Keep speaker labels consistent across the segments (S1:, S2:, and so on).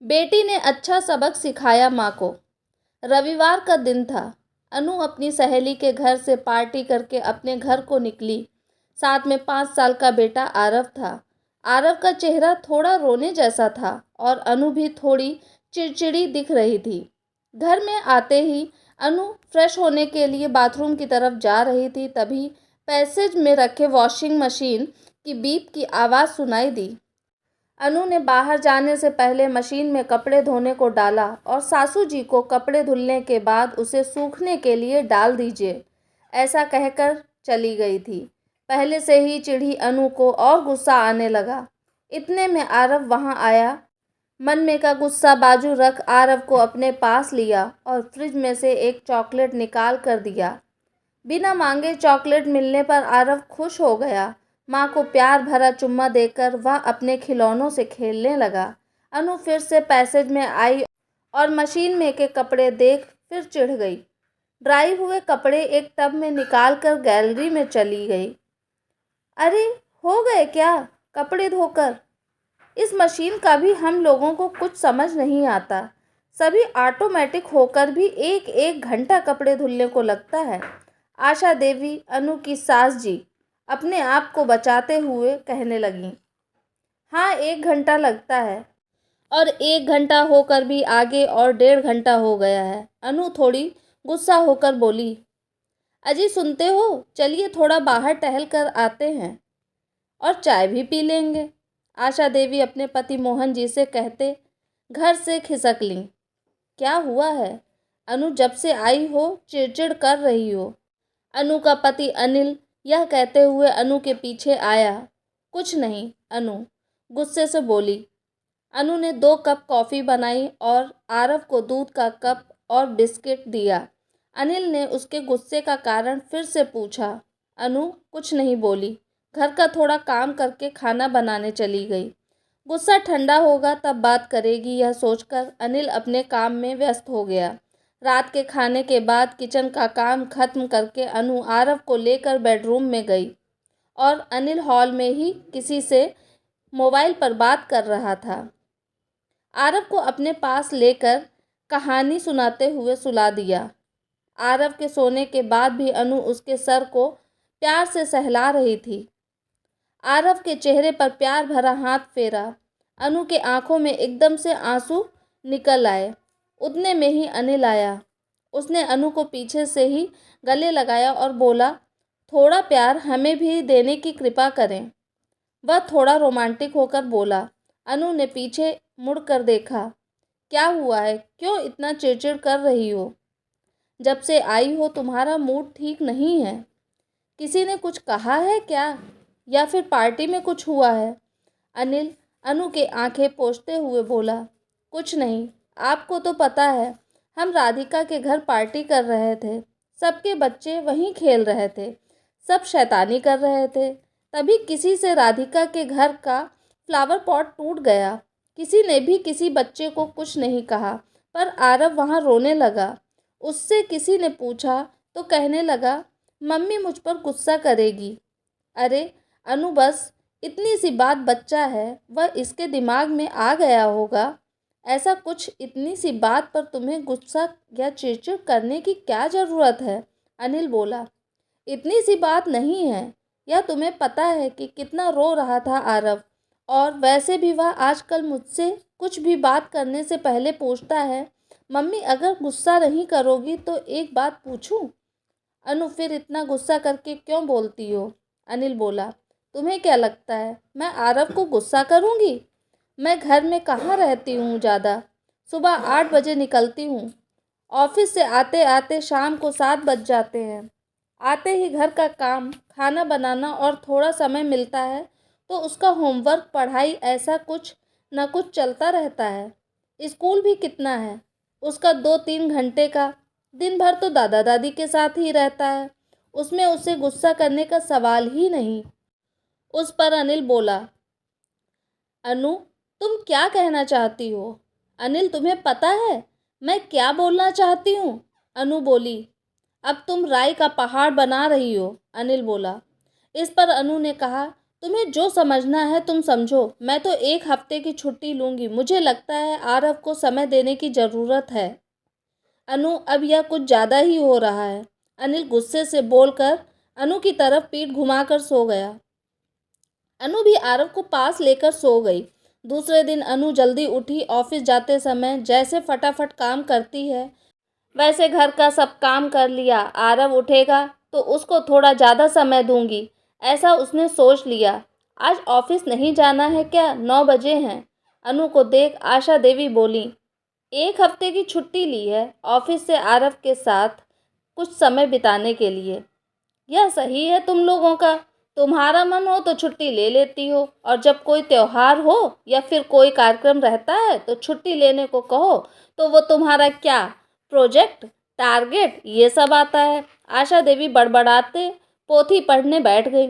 S1: बेटी ने अच्छा सबक सिखाया माँ को। रविवार का दिन था। अनु अपनी सहेली के घर से पार्टी करके अपने घर को निकली। साथ में 5 साल का बेटा आरव था। आरव का चेहरा थोड़ा रोने जैसा था और अनु भी थोड़ी चिड़चिड़ी दिख रही थी। घर में आते ही अनु फ्रेश होने के लिए बाथरूम की तरफ जा रही थी, तभी पैसेज में रखे वॉशिंग मशीन की बीप की आवाज़ सुनाई दी। अनु ने बाहर जाने से पहले मशीन में कपड़े धोने को डाला और सासू जी को कपड़े धुलने के बाद उसे सूखने के लिए डाल दीजिए, ऐसा कहकर चली गई थी। पहले से ही चिढ़ी अनु को और गुस्सा आने लगा। इतने में आरव वहां आया। मन में का गुस्सा बाजू रख आरव को अपने पास लिया और फ्रिज में से एक चॉकलेट निकाल कर दिया। बिना मांगे चॉकलेट मिलने पर आरव खुश हो गया। माँ को प्यार भरा चुम्मा देकर वह अपने खिलौनों से खेलने लगा। अनु फिर से पैसेज में आई और मशीन में के कपड़े देख फिर चिढ़ गई। ड्राई हुए कपड़े एक टब में निकाल कर गैलरी में चली गई। अरे, हो गए क्या कपड़े धोकर? इस मशीन का भी हम लोगों को कुछ समझ नहीं आता। सभी ऑटोमेटिक होकर भी एक एक घंटा कपड़े धुलने को लगता है। आशा देवी, अनु की सास जी, अपने आप को बचाते हुए कहने लगीं। हाँ, 1 घंटा लगता है और 1 घंटा होकर भी आगे और 1.5 घंटा हो गया है। अनु थोड़ी गुस्सा होकर बोली। अजी सुनते हो, चलिए थोड़ा बाहर टहल कर आते हैं और चाय भी पी लेंगे। आशा देवी अपने पति मोहन जी से कहते घर से खिसक लीं। क्या हुआ है? अनु जब से आई हो चिड़चिड़ कर रही हो। अनु का पति अनिल यह कहते हुए अनु के पीछे आया। कुछ नहीं, अनु गुस्से से बोली। अनु ने 2 कप कॉफ़ी बनाई और आरव को दूध का कप और बिस्किट दिया। अनिल ने उसके गुस्से का कारण फिर से पूछा। अनु कुछ नहीं बोली। घर का थोड़ा काम करके खाना बनाने चली गई। गुस्सा ठंडा होगा तब बात करेगी, यह सोचकर अनिल अपने काम में व्यस्त हो गया। रात के खाने के बाद किचन का काम खत्म करके अनु आरव को लेकर बेडरूम में गई और अनिल हॉल में ही किसी से मोबाइल पर बात कर रहा था। आरव को अपने पास लेकर कहानी सुनाते हुए सुला दिया। आरव के सोने के बाद भी अनु उसके सर को प्यार से सहला रही थी। आरव के चेहरे पर प्यार भरा हाथ फेरा। अनु के आंखों में एकदम से आंसू निकल आए। उतने में ही अनिल आया। उसने अनु को पीछे से ही गले लगाया और बोला, थोड़ा प्यार हमें भी देने की कृपा करें। वह थोड़ा रोमांटिक होकर बोला। अनु ने पीछे मुड़कर देखा। क्या हुआ है? क्यों इतना चिड़चिड़ कर रही हो? जब से आई हो तुम्हारा मूड ठीक नहीं है। किसी ने कुछ कहा है क्या, या फिर पार्टी में कुछ हुआ है? अनिल अनु के आंखें पोंछते हुए बोला। कुछ नहीं, आपको तो पता है, हम राधिका के घर पार्टी कर रहे थे। सबके बच्चे वहीं खेल रहे थे, सब शैतानी कर रहे थे। तभी किसी से राधिका के घर का फ्लावर पॉट टूट गया। किसी ने भी किसी बच्चे को कुछ नहीं कहा, पर आरव वहाँ रोने लगा। उससे किसी ने पूछा तो कहने लगा, मम्मी मुझ पर गुस्सा करेगी। अरे अनु, बस इतनी सी बात, बच्चा है, वह इसके दिमाग में आ गया होगा। ऐसा कुछ, इतनी सी बात पर तुम्हें गुस्सा या चिड़चिड़ करने की क्या ज़रूरत है? अनिल बोला। इतनी सी बात नहीं है। यह तुम्हें पता है कि कितना रो रहा था आरव, और वैसे भी वह आजकल मुझसे कुछ भी बात करने से पहले पूछता है, मम्मी अगर गुस्सा नहीं करोगी तो एक बात पूछूं? अनु, फिर इतना गुस्सा करके क्यों बोलती हो? अनिल बोला। तुम्हें क्या लगता है मैं आरव को गुस्सा करूंगी? मैं घर में कहाँ रहती हूँ ज़्यादा। सुबह 8 बजे निकलती हूँ। ऑफिस से आते आते शाम को 7 बज जाते हैं। आते ही घर का काम, खाना बनाना और थोड़ा समय मिलता है तो उसका होमवर्क, पढ़ाई, ऐसा कुछ न कुछ चलता रहता है। स्कूल भी कितना है उसका, 2-3 घंटे का। दिन भर तो दादा दादी के साथ ही रहता है, उसमें उसे गुस्सा करने का सवाल ही नहीं। उस पर अनिल बोला। अनु, तुम क्या कहना चाहती हो? अनिल, तुम्हें पता है मैं क्या बोलना चाहती हूँ? अनु बोली। अब तुम राय का पहाड़ बना रही हो, अनिल बोला। इस पर अनु ने कहा, तुम्हें जो समझना है तुम समझो। मैं तो 1 हफ्ते की छुट्टी लूँगी। मुझे लगता है आरव को समय देने की ज़रूरत है। अनु, अब यह कुछ ज़्यादा ही हो रहा है। अनिल गुस्से से बोलकर अनु की तरफ पीठ घुमाकर सो गया। अनु भी आरव को पास लेकर सो गई। दूसरे दिन अनु जल्दी उठी। ऑफिस जाते समय जैसे फटाफट काम करती है वैसे घर का सब काम कर लिया। आरव उठेगा तो उसको थोड़ा ज़्यादा समय दूंगी, ऐसा उसने सोच लिया। आज ऑफिस नहीं जाना है क्या? 9 बजे हैं। अनु को देख आशा देवी बोली, 1 हफ्ते की छुट्टी ली है ऑफिस से आरव के साथ कुछ समय बिताने के लिए। यह सही है तुम लोगों का। तुम्हारा मन हो तो छुट्टी ले लेती हो, और जब कोई त्योहार हो या फिर कोई कार्यक्रम रहता है तो छुट्टी लेने को कहो तो वो तुम्हारा क्या प्रोजेक्ट, टारगेट, ये सब आता है। आशा देवी बड़बड़ाते पोथी पढ़ने बैठ गई।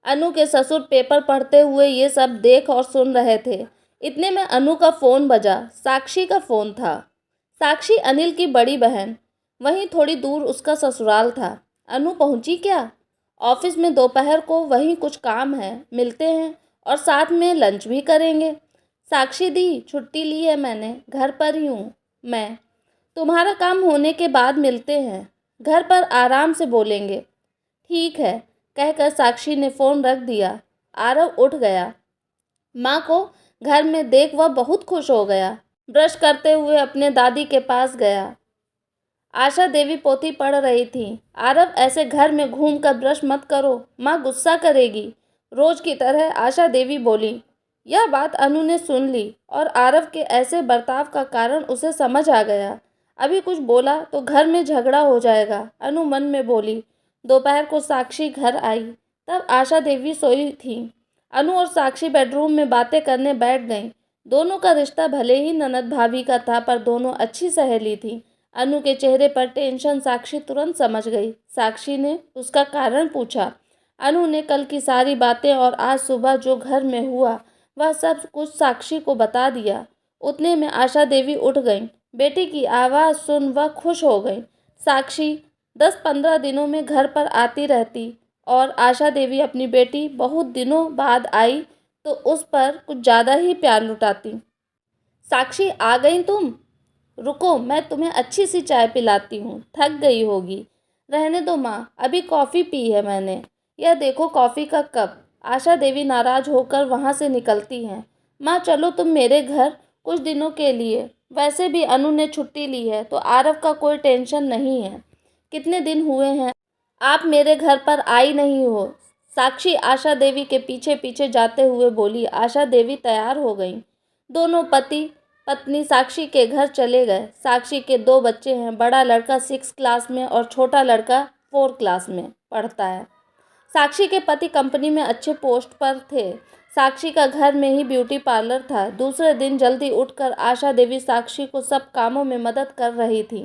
S1: अनु के ससुर पेपर पढ़ते हुए ये सब देख और सुन रहे थे। इतने में अनु का फ़ोन बजा। साक्षी का फ़ोन था। साक्षी अनिल की बड़ी बहन। वहीं थोड़ी दूर उसका ससुराल था। अनु पहुंची क्या? ऑफिस में दोपहर को वहीं कुछ काम है, मिलते हैं और साथ में लंच भी करेंगे। साक्षी दी, छुट्टी ली है मैंने, घर पर ही हूँ मैं। तुम्हारा काम होने के बाद मिलते हैं, घर पर आराम से बोलेंगे। ठीक है, कहकर साक्षी ने फ़ोन रख दिया। आरव उठ गया। माँ को घर में देख वह बहुत खुश हो गया। ब्रश करते हुए अपने दादी के पास गया। आशा देवी पोथी पढ़ रही थी। आरव, ऐसे घर में घूमकर ब्रश मत करो, माँ गुस्सा करेगी। रोज की तरह आशा देवी बोली। यह बात अनु ने सुन ली और आरव के ऐसे बर्ताव का कारण उसे समझ आ गया। अभी कुछ बोला तो घर में झगड़ा हो जाएगा, अनु मन में बोली। दोपहर को साक्षी घर आई, तब आशा देवी सोई थी। अनु और साक्षी बेडरूम में बातें करने बैठ गईं। दोनों का रिश्ता भले ही ननद भाभी का था, पर दोनों अच्छी सहेली थी। अनु के चेहरे पर टेंशन साक्षी तुरंत समझ गई। साक्षी ने उसका कारण पूछा। अनु ने कल की सारी बातें और आज सुबह जो घर में हुआ वह सब कुछ साक्षी को बता दिया। उतने में आशा देवी उठ गईं। बेटी की आवाज़ सुन वह खुश हो गई। साक्षी 10-15 दिनों में घर पर आती रहती और आशा देवी अपनी बेटी बहुत दिनों बाद आई तो उस पर कुछ ज़्यादा ही प्यार लुटाती। साक्षी, आ गई तुम? रुको, मैं तुम्हें अच्छी सी चाय पिलाती हूँ, थक गई होगी। रहने दो माँ, अभी कॉफ़ी पी है मैंने। यह देखो कॉफ़ी का कप। आशा देवी नाराज होकर वहाँ से निकलती हैं। माँ चलो तुम मेरे घर कुछ दिनों के लिए। वैसे भी अनु ने छुट्टी ली है तो आरव का कोई टेंशन नहीं है। कितने दिन हुए हैं आप मेरे घर पर आई नहीं हो। साक्षी आशा देवी के पीछे पीछे जाते हुए बोली। आशा देवी तैयार हो गई। दोनों पति पत्नी साक्षी के घर चले गए। साक्षी के 2 बच्चे हैं। बड़ा लड़का 6 क्लास में और छोटा लड़का 4 क्लास में पढ़ता है। साक्षी के पति कंपनी में अच्छे पोस्ट पर थे। साक्षी का घर में ही ब्यूटी पार्लर था। दूसरे दिन जल्दी उठकर आशा देवी साक्षी को सब कामों में मदद कर रही थी।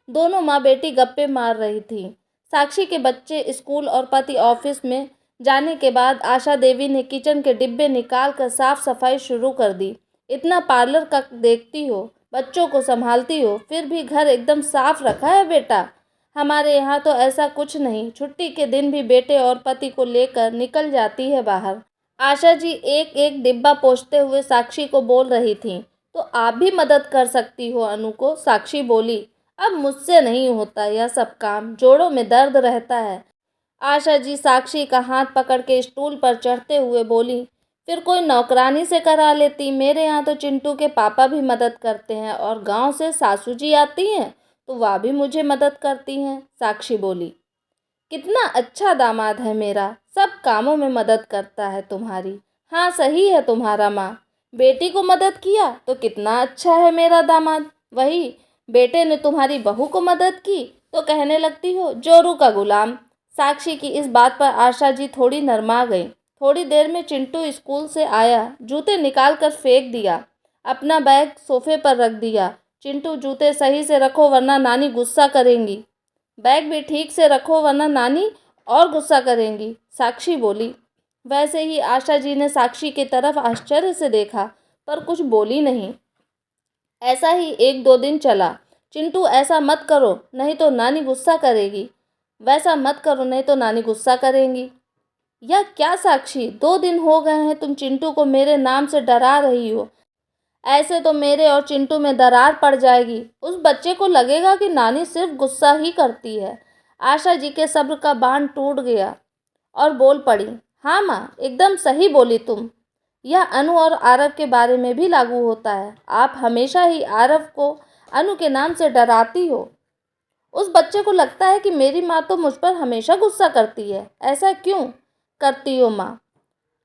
S1: दोनों माँ बेटी गप्पे मार रही थी। साक्षी के बच्चे स्कूल और पति ऑफिस में जाने के बाद आशा देवी ने किचन के डिब्बे निकाल कर साफ सफाई शुरू कर दी। इतना पार्लर का देखती हो, बच्चों को संभालती हो, फिर भी घर एकदम साफ रखा है बेटा। हमारे यहाँ तो ऐसा कुछ नहीं। छुट्टी के दिन भी बेटे और पति को लेकर निकल जाती है बाहर। आशा जी एक एक डिब्बा पोंछते हुए साक्षी को बोल रही थी। तो आप भी मदद कर सकती हो अनु को, साक्षी बोली। अब मुझसे नहीं होता यह सब काम, जोड़ों में दर्द रहता है। आशा जी साक्षी का हाथ पकड़ के स्टूल पर चढ़ते हुए बोली, फिर कोई नौकरानी से करा लेती। मेरे यहाँ तो चिंटू के पापा भी मदद करते हैं और गांव से सासू जी आती हैं तो वह भी मुझे मदद करती हैं, साक्षी बोली। कितना अच्छा दामाद है मेरा, सब कामों में मदद करता है तुम्हारी। हाँ सही है तुम्हारा माँ, बेटी को मदद किया तो कितना अच्छा है मेरा दामाद। वही बेटे ने तुम्हारी बहू को मदद की तो कहने लगती हो जोरू का गुलाम। साक्षी की इस बात पर आशा जी थोड़ी नरमा गई। थोड़ी देर में चिंटू स्कूल से आया। जूते निकाल कर फेंक दिया, अपना बैग सोफे पर रख दिया। चिंटू, जूते सही से रखो वरना नानी गुस्सा करेंगी। बैग भी ठीक से रखो वरना नानी और गुस्सा करेंगी, साक्षी बोली। वैसे ही आशा जी ने साक्षी की तरफ आश्चर्य से देखा पर कुछ बोली नहीं। ऐसा ही 1-2 दिन चला। चिंटू, ऐसा मत करो नहीं तो नानी गुस्सा करेगी। वैसा मत करो नहीं तो नानी गुस्सा करेंगी। या क्या साक्षी, 2 दिन हो गए हैं तुम चिंटू को मेरे नाम से डरा रही हो। ऐसे तो मेरे और चिंटू में दरार पड़ जाएगी। उस बच्चे को लगेगा कि नानी सिर्फ गुस्सा ही करती है। आशा जी के सब्र का बांध टूट गया और बोल पड़ी, हाँ माँ, एकदम सही बोली तुम। यह अनु और आरव के बारे में भी लागू होता है। आप हमेशा ही आरव को अनु के नाम से डराती हो। उस बच्चे को लगता है कि मेरी माँ तो मुझ पर हमेशा गुस्सा करती है। ऐसा क्यों करती हो माँ?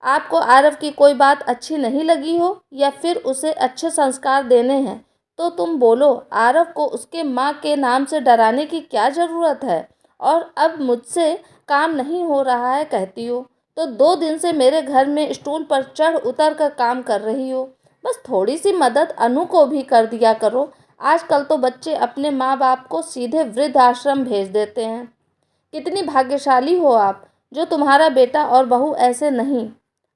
S1: आपको आरव की कोई बात अच्छी नहीं लगी हो या फिर उसे अच्छे संस्कार देने हैं तो तुम बोलो। आरव को उसके माँ के नाम से डराने की क्या ज़रूरत है? और अब मुझसे काम नहीं हो रहा है कहती हो तो 2 दिन से मेरे घर में स्टूल पर चढ़ उतर कर काम कर रही हो। बस थोड़ी सी मदद अनु को भी कर दिया करो। आजकल तो बच्चे अपने माँ बाप को सीधे वृद्ध आश्रम भेज देते हैं। कितनी भाग्यशाली हो आप जो तुम्हारा बेटा और बहू ऐसे नहीं।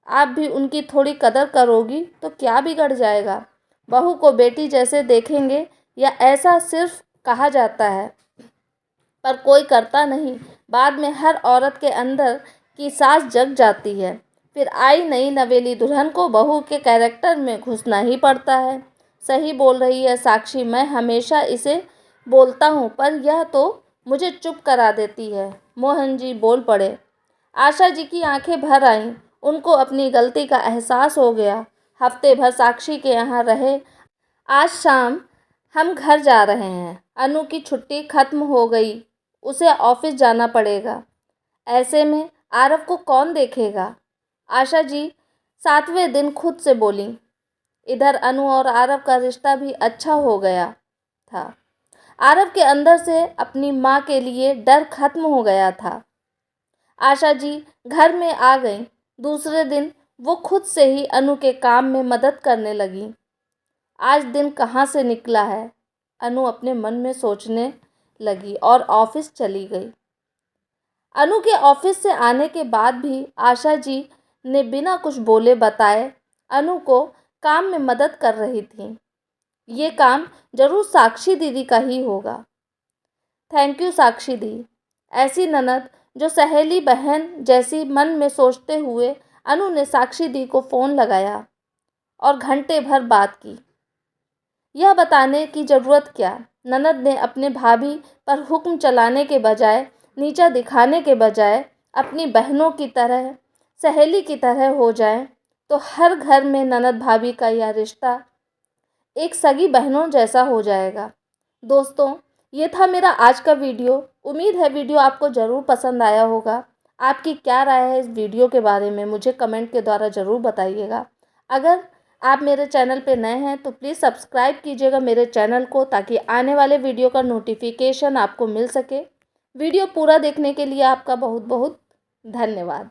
S1: आप भी उनकी थोड़ी कदर करोगी तो क्या बिगड़ जाएगा। बहू को बेटी जैसे देखेंगे या ऐसा सिर्फ कहा जाता है पर कोई करता नहीं। बाद में हर औरत के अंदर की सास जग जाती है। फिर आई नई नवेली दुल्हन को बहू के कैरेक्टर में घुसना ही पड़ता है। सही बोल रही है साक्षी, मैं हमेशा इसे बोलता हूँ पर यह तो मुझे चुप करा देती है। मोहन जी बोल पड़े। आशा जी की आंखें भर आईं। उनको अपनी गलती का एहसास हो गया। हफ्ते भर साक्षी के यहाँ रहे। आज शाम हम घर जा रहे हैं। अनु की छुट्टी खत्म हो गई, उसे ऑफिस जाना पड़ेगा। ऐसे में आरव को कौन देखेगा? आशा जी 7वें दिन खुद से बोली। इधर अनु और आरव का रिश्ता भी अच्छा हो गया था। आरव के अंदर से अपनी माँ के लिए डर खत्म हो गया था। आशा जी घर में आ गई। दूसरे दिन वो खुद से ही अनु के काम में मदद करने लगी। आज दिन कहाँ से निकला है, अनु अपने मन में सोचने लगी और ऑफिस चली गई। अनु के ऑफिस से आने के बाद भी आशा जी ने बिना कुछ बोले बताए अनु को काम में मदद कर रही थी। ये काम जरूर साक्षी दीदी का ही होगा। थैंक यू साक्षी दी। ऐसी ननद जो सहेली बहन जैसी मन में सोचते हुए अनु ने साक्षी दी को फ़ोन लगाया और घंटे भर बात की। यह बताने की ज़रूरत क्या, ननद ने अपने भाभी पर हुक्म चलाने के बजाय, नीचा दिखाने के बजाय अपनी बहनों की तरह, सहेली की तरह हो जाए तो हर घर में ननद भाभी का यह रिश्ता एक सगी बहनों जैसा हो जाएगा। दोस्तों, ये था मेरा आज का वीडियो। उम्मीद है वीडियो आपको ज़रूर पसंद आया होगा। आपकी क्या राय है इस वीडियो के बारे में मुझे कमेंट के द्वारा ज़रूर बताइएगा। अगर आप मेरे चैनल पे नए हैं तो प्लीज़ सब्सक्राइब कीजिएगा मेरे चैनल को ताकि आने वाले वीडियो का नोटिफिकेशन आपको मिल सके। वीडियो पूरा देखने के लिए आपका बहुत बहुत धन्यवाद।